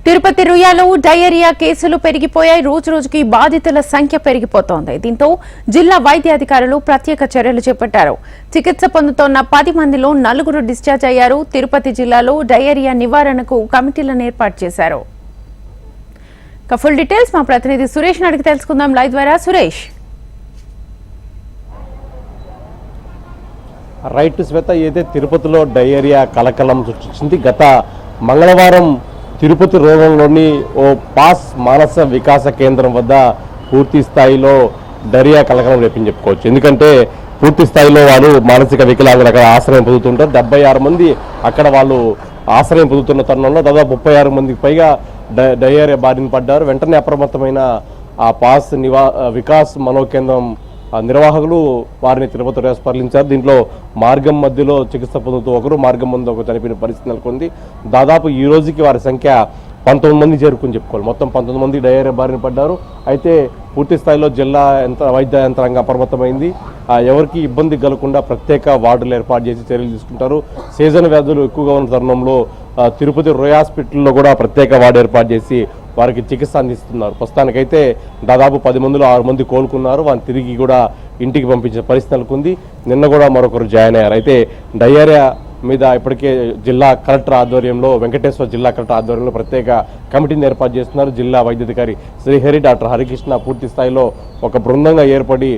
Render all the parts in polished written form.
Tirupati రుయాలో diarrhoea కేసులు పెరిగిపోయాయి. రోజు రోజుకి బాధితుల సంఖ్య పెరిగిపోతోంది. దీంతో జిల్లా వైద్యాధికారులు ప్రత్యేక చర్యలు చేపట్టారు. చికిత్స పొందుతోన్న 10 మందిలో 4 డిశ్చార్జ్ అయ్యారు. తిరుపతి జిల్లాలో డయేరియా నివారణకు కమిటీలను ఏర్పాటు చేశారు. ఫుల్ డీటెయిల్స్ మా ప్రతినిధి సురేష్ అడిగి తెలుసుకుందాం లైవ్ ద్వారా. సురేష్, రైట్ శ్వేత, ఏదైతే తిరుపతిలో డయేరియా కలకలం సృష్టించింది. గత మంగళవారం తిరుపతి రోగంలోని ఓ పాస్ మానస వికాస కేంద్రం వద్ద పూర్తి స్థాయిలో డయేరియా కలకలం రేపని చెప్పుకోవచ్చు. ఎందుకంటే పూర్తి స్థాయిలో వాళ్ళు మానసిక వికలాంగులు అక్కడ ఆశ్రయం పొందుతుంటారు. 76 మంది అక్కడ వాళ్ళు ఆశ్రయం పొందుతున్న తరుణంలో దాదాపు 36 మందికి పైగా డయేరియా బారిన పడ్డారు. వెంటనే అప్రమత్తమైన ఆ పాస్ వికాస్ మనోకేంద్రం నిర్వాహకులు వారిని తిరుపతి తరలించారు. దీంట్లో మార్గం మధ్యలో చికిత్స పొందుతూ ఒకరు, మార్గం ముందు ఒకరు చనిపోయిన పరిస్థితి నెలకొంది. దాదాపు ఈ రోజుకి వారి సంఖ్య 19 మంది చేరుకుని చెప్పుకోవాలి. మొత్తం 19 మంది డయేరియా బారిన పడ్డారు. అయితే పూర్తి స్థాయిలో జిల్లా వైద్య యంత్రాంగం అప్రమత్తమైంది. ఎవరికి ఇబ్బంది కలగకుండా ప్రత్యేక వార్డులు ఏర్పాటు చేసి చర్యలు తీసుకుంటారు. సీజన్ వ్యాధులు ఎక్కువగా ఉన్న తరుణంలో తిరుపతి రోయ్ హాస్పిటల్లో కూడా ప్రత్యేక వార్డు ఏర్పాటు చేసి వారికి చికిత్స అందిస్తున్నారు. ప్రస్తుతానికైతే దాదాపు 10 మందిలో 6 మంది కోలుకున్నారు. వారిని తిరిగి కూడా ఇంటికి పంపించిన పరిస్థితి నెలకొంది. నిన్న కూడా మరొకరు జాయిన్ అయ్యారు. అయితే డయేరియా మీద ఇప్పటికే జిల్లా కలెక్టర్ ఆధ్వర్యంలో, వెంకటేశ్వర జిల్లా కలెక్టర్ ఆధ్వర్యంలో ప్రత్యేక కమిటీని ఏర్పాటు చేస్తున్నారు. జిల్లా వైద్యాధికారి శ్రీహరి, డాక్టర్ హరికృష్ణ పూర్తి స్థాయిలో ఒక బృందంగా ఏర్పడి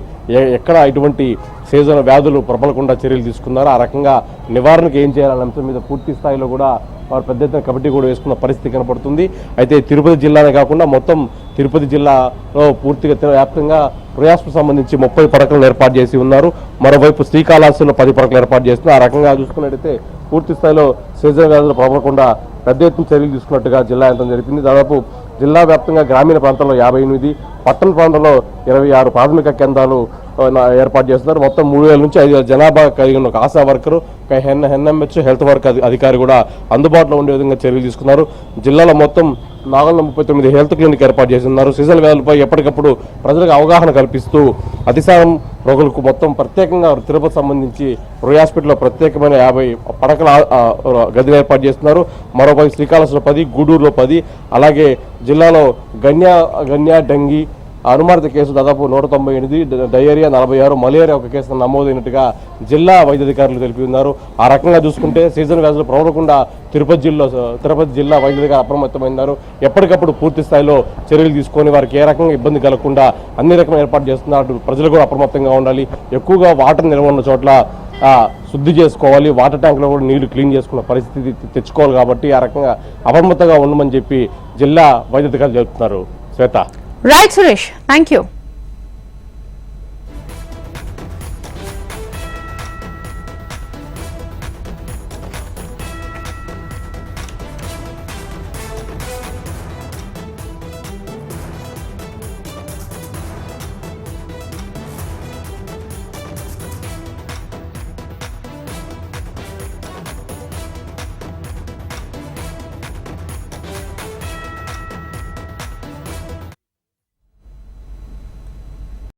ఎక్కడ ఇటువంటి సీజన్ వ్యాధులు ప్రబలకుండా చర్యలు తీసుకున్నారు, ఆ రకంగా నివారణకు ఏం చేయాలనే అంశం మీద పూర్తి స్థాయిలో కూడా వారు పెద్ద ఎత్తున కమిటీ కూడా వేసుకున్న పరిస్థితి కనపడుతుంది. అయితే తిరుపతి జిల్లానే కాకుండా మొత్తం తిరుపతి జిల్లాలో పూర్తిగా వ్యాప్తంగా ప్రయాస్కు సంబంధించి 30 పడకలను ఏర్పాటు చేసి ఉన్నారు. మరోవైపు శ్రీకాళహస్తిలో 10 పడకలు ఏర్పాటు చేస్తున్నారు. ఆ రకంగా చూసుకున్నట్టయితే పూర్తి స్థాయిలో సీజన్ వ్యాధులు ప్రబలకుండా పెద్ద ఎత్తున చర్యలు తీసుకున్నట్టుగా జిల్లా యంత్రం జరిపింది. దాదాపు జిల్లా వ్యాప్తంగా గ్రామీణ ప్రాంతాల్లో 58, పట్టణ ప్రాంతంలో 26 ప్రాథమిక కేంద్రాలు ఏర్పాటు చేస్తున్నారు. మొత్తం 3000 నుంచి 5000 జనాభా కలిగిన ఒక ASHA worker, NMH health work అధికారి కూడా అందుబాటులో ఉండే విధంగా చర్యలు తీసుకున్నారు. జిల్లాలో మొత్తం 439 హెల్త్ క్లినిక్ ఏర్పాటు చేస్తున్నారు. సీజన్ వ్యాధులపై ఎప్పటికప్పుడు ప్రజలకు అవగాహన కల్పిస్తూ అతిసారం రోగులకు మొత్తం ప్రత్యేకంగా తిరుపతి సంబంధించి రోయ్ హాస్పిటల్లో ప్రత్యేకమైన 50 పడకల గదిని ఏర్పాటు చేస్తున్నారు. మరోపై శ్రీకాళహస్తిలో 10, గూడూరులో 10, అలాగే జిల్లాలో గన్యా డెంగీ అనుమానిత కేసు దాదాపు 198, డయేరియా 46, మలేరియా ఒక కేసు నమోదైనట్టుగా జిల్లా వైద్యాధికారులు తెలిపి ఉన్నారు. ఆ రకంగా చూసుకుంటే సీజన్ వ్యాధులు ప్రబలకుండా తిరుపతి జిల్లా వైద్యాధికారులు అప్రమత్తమైనారు. ఎప్పటికప్పుడు పూర్తి స్థాయిలో చర్యలు తీసుకొని వారికి ఏ రకంగా ఇబ్బంది కలగకుండా అన్ని రకమైన ఏర్పాటు చేస్తున్నారు. ప్రజలు కూడా అప్రమత్తంగా ఉండాలి. ఎక్కువగా వాటర్ నిల్వ ఉన్న చోట్ల శుద్ధి చేసుకోవాలి. వాటర్ ట్యాంకులో కూడా నీళ్లు క్లీన్ చేసుకున్న పరిస్థితి తెచ్చుకోవాలి. కాబట్టి ఆ రకంగా అప్రమత్తంగా ఉండమని చెప్పి జిల్లా వైద్యాధికారులు చెబుతున్నారు. Shweta. Right Suresh, thank you.